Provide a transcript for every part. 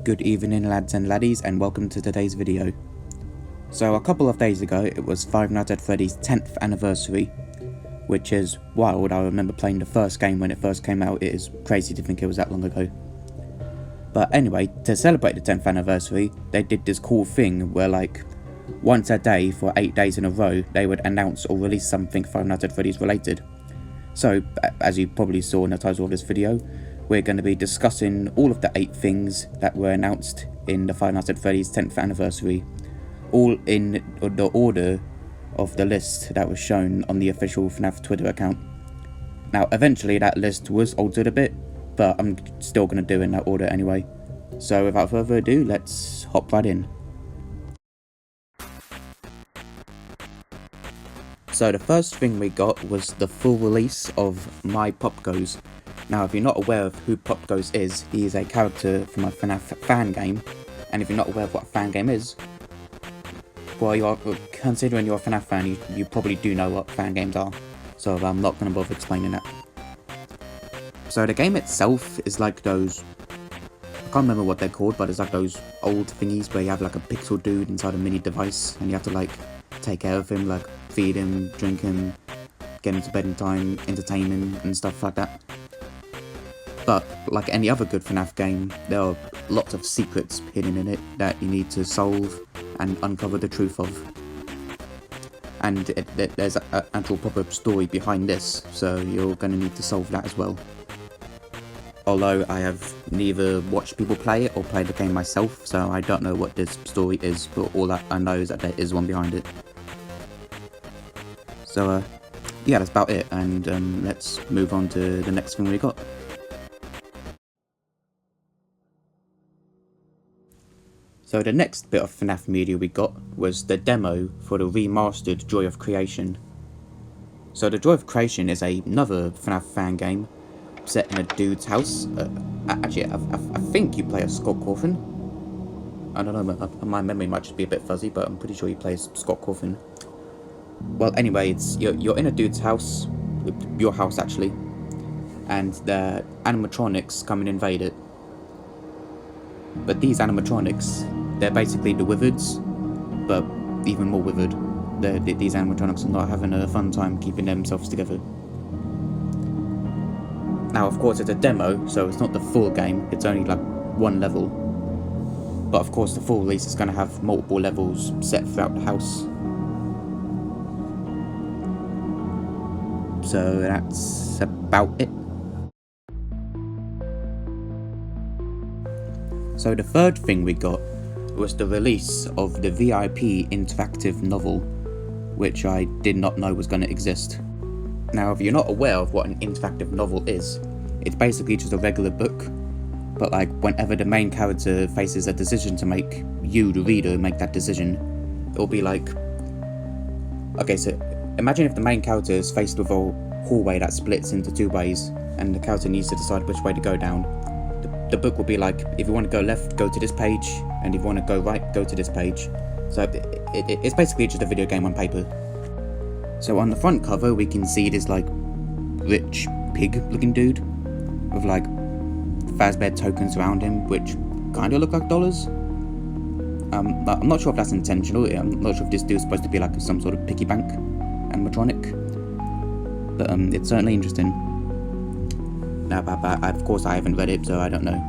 Good evening lads and laddies, and welcome to today's video. So a couple of days ago it was Five Nights at Freddy's 10th anniversary, which is wild. I remember playing the first game when it first came out. It is crazy to think it was that long ago. But anyway, to celebrate the 10th anniversary, they did this cool thing where like once a day for 8 days in a row they would announce or release something Five Nights at Freddy's related. So as you probably saw in the title of this video, we're going to be discussing all of the 8 things that were announced in the Five Nights at Freddy's 10th anniversary, all in the order of the list that was shown on the official FNAF Twitter account. Now eventually that list was altered a bit, but I'm still going to do it in that order anyway. So without further ado, let's hop right in. So the first thing we got was the full release of My Pop Goos. Now if you're not aware of who Pop Goos is, he is a character from a FNAF fan game, and if you're not aware of what a fan game is, well, considering you're a FNAF fan, you probably do know what fan games are, so I'm not going to bother explaining that. So the game itself is like those, I can't remember what they're called, but it's like those old thingies where you have like a pixel dude inside a mini device, and you have to like take care of him, like feed him, drink him, get him to bed in time, entertain him and stuff like that. But like any other good FNAF game, there are lots of secrets hidden in it that you need to solve and uncover the truth of. And there's an actual proper story behind this, so you're going to need to solve that as well. Although I have neither watched people play it or played the game myself, so I don't know what this story is, but all that I know is that there is one behind it. So yeah, that's about it, and let's move on to the next thing we got. So the next bit of FNAF media we got was the demo for the remastered Joy of Creation. So the Joy of Creation is another FNAF fan game set in a dude's house. Actually, I think you play as Scott Cawthon. I don't know, my memory might just be a bit fuzzy, but I'm pretty sure you play as Scott Cawthon. Well, anyway, you're in a dude's house, your house actually, and the animatronics come and invade it. But these animatronics, they're basically the Wizards, but even more withered. These animatronics are not having a fun time keeping themselves together. Now, of course, it's a demo, so it's not the full game. It's only like one level. But of course, the full release is going to have multiple levels set throughout the house. So that's about it. So the third thing we got was the release of the VIP interactive novel, which I did not know was going to exist. Now if you're not aware of what an interactive novel is, it's basically just a regular book, but like whenever the main character faces a decision to make, you, the reader, make that decision. It'll be like, okay, so imagine if the main character is faced with a hallway that splits into 2 ways, and the character needs to decide which way to go down. The book will be like, if you want to go left, go to this page, and if you want to go right, go to this page. So it's basically just a video game on paper. So on the front cover we can see this like rich pig looking dude with like Fazbear tokens around him, which kind of look like dollars. I'm not sure if that's intentional. I'm not sure if this dude's supposed to be like some sort of piggy bank animatronic, but it's certainly interesting. Now, of course I haven't read it, so I don't know.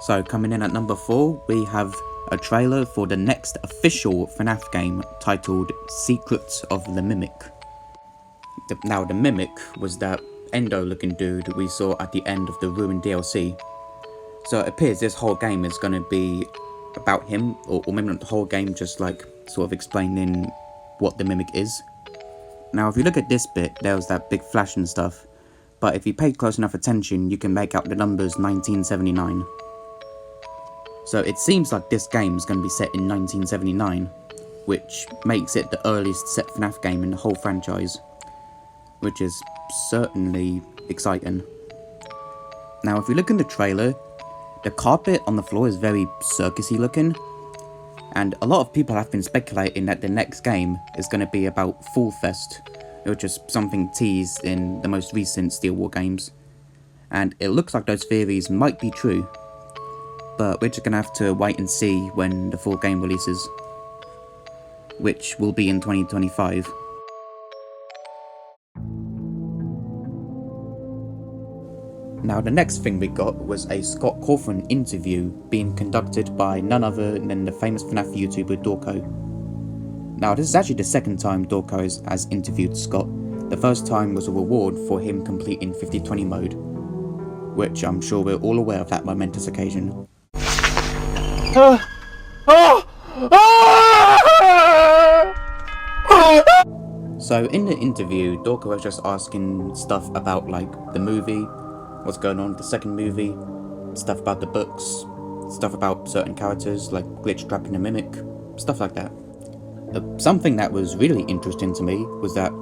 So coming in at number 4, we have a trailer for the next official FNAF game titled Secrets of the Mimic. Now the Mimic was that endo looking dude we saw at the end of the Ruined DLC. So it appears this whole game is going to be about him, or maybe not the whole game, just like sort of explaining what the Mimic is. Now if you look at this bit, there was that big flash and stuff, but if you pay close enough attention you can make out the numbers 1979. So it seems like this game is going to be set in 1979, which makes it the earliest set FNAF game in the whole franchise, which is certainly exciting. Now if you look in the trailer, the carpet on the floor is very circusy looking, and a lot of people have been speculating that the next game is going to be about Fall Fest, which is something teased in the most recent Steel War games. and it looks like those theories might be true. But we're just gonna have to wait and see when the full game releases, which will be in 2025. Now the next thing we got was a Scott Cawthon interview being conducted by none other than the famous FNAF YouTuber Dorco. Now this is actually the second time Dorco has interviewed Scott. The first time was a reward for him completing 50/20 mode, which I'm sure we're all aware of that momentous occasion. So in the interview, Dorco was just asking stuff about like the movie, what's going on with the second movie, stuff about the books, stuff about certain characters like Glitch, Trap and the Mimic, stuff like that. Something that was really interesting to me was that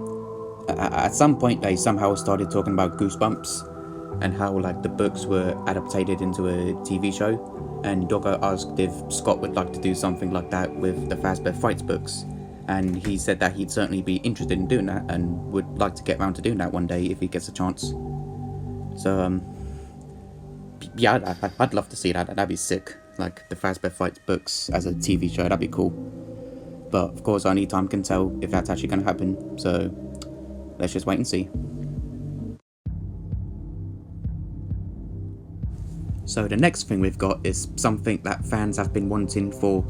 at some point they somehow started talking about Goosebumps and how like the books were adapted into a TV show, and Dorco asked if Scott would like to do something like that with the Fazbear Frights books, and he said that he'd certainly be interested in doing that and would like to get around to doing that one day if he gets a chance. So yeah, I'd love to see that. That'd be sick. Like the Fazbear Frights books as a TV show, that'd be cool. But of course only time can tell if that's actually going to happen, so let's just wait and see. So the next thing we've got is something that fans have been wanting for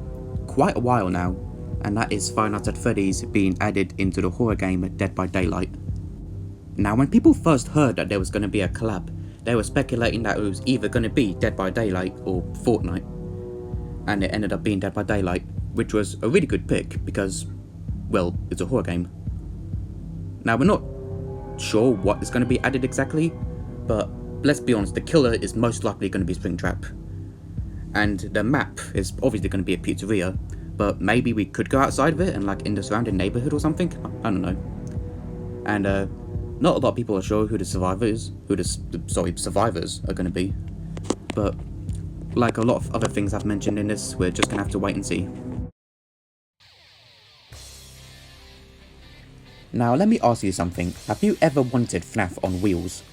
quite a while now, and that is Five Nights at Freddy's being added into the horror game Dead by Daylight. Now when people first heard that there was going to be a collab, they were speculating that it was either going to be Dead by Daylight or Fortnite, and it ended up being Dead by Daylight, which was a really good pick because, well, it's a horror game. Now we're not sure what is going to be added exactly, but let's be honest, the killer is most likely going to be Springtrap. And the map is obviously going to be a pizzeria, but maybe we could go outside of it and like in the surrounding neighborhood or something, I don't know. And not a lot of people are sure who the survivors are going to be, but like a lot of other things I've mentioned in this, we're just going to have to wait and see. Now let me ask you something, have you ever wanted FNAF on Wheels?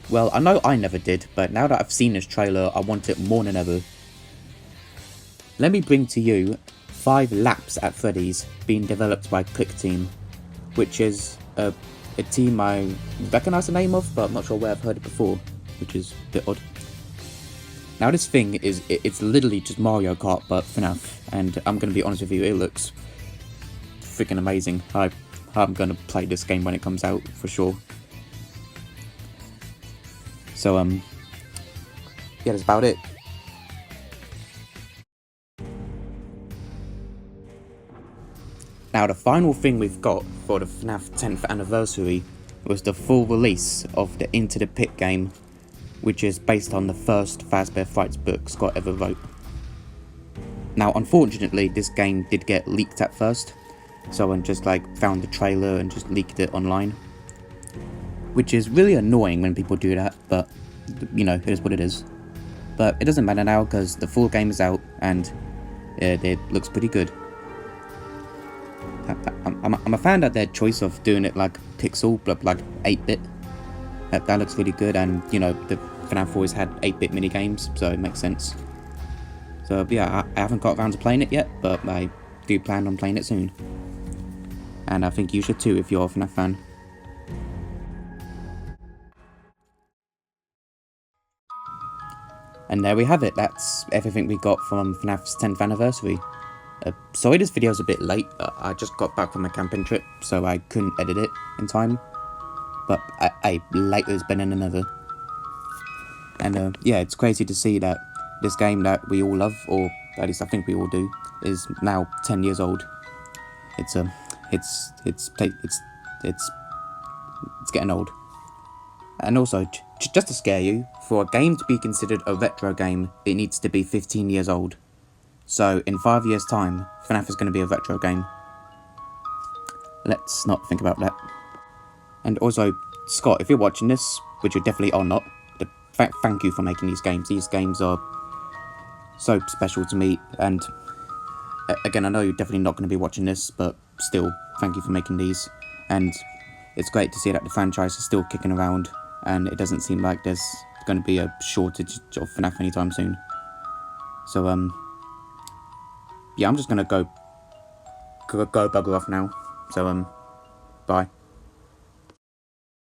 Well, I know I never did, but now that I've seen this trailer, I want it more than ever. Let me bring to you 5 Laps at Freddy's, being developed by Click Team, which is a team I recognise the name of, but I'm not sure where I've heard it before, which is a bit odd. Now this thing it's literally just Mario Kart but FNAF, and I'm going to be honest with you, it looks freaking amazing. I'm going to play this game when it comes out, for sure. So yeah, that's about it. Now the final thing we've got for the FNAF 10th anniversary was the full release of the Into the Pit game, which is based on the first Fazbear Frights book Scott ever wrote. Now unfortunately this game did get leaked at first, someone just like found the trailer and just leaked it online, which is really annoying when people do that, but you know, it is what it is. But it doesn't matter now because the full game is out and it looks pretty good. I'm a fan of their choice of doing it like pixel but like 8-bit. That looks really good, and you know, the FNAF always had 8-bit minigames, so it makes sense. So yeah, I haven't got around to playing it yet, but I do plan on playing it soon. And I think you should too if you're a FNAF fan. And there we have it, that's everything we got from FNAF's 10th anniversary. Sorry this video's a bit late, I just got back from a camping trip, so I couldn't edit it in time. But later is better than never. And yeah, it's crazy to see that this game that we all love, or at least I think we all do, is now 10 years old. It's getting old. And also, just to scare you, for a game to be considered a retro game, it needs to be 15 years old. So in 5 years' time, FNAF is going to be a retro game. Let's not think about that. And also, Scott, if you're watching this, which you definitely are not, thank you for making these games. These games are so special to me, and again, I know you're definitely not going to be watching this, but still, thank you for making these. And it's great to see that the franchise is still kicking around, and it doesn't seem like there's going to be a shortage of FNAF anytime soon. So, yeah, I'm just going to go bugger off now. So, bye.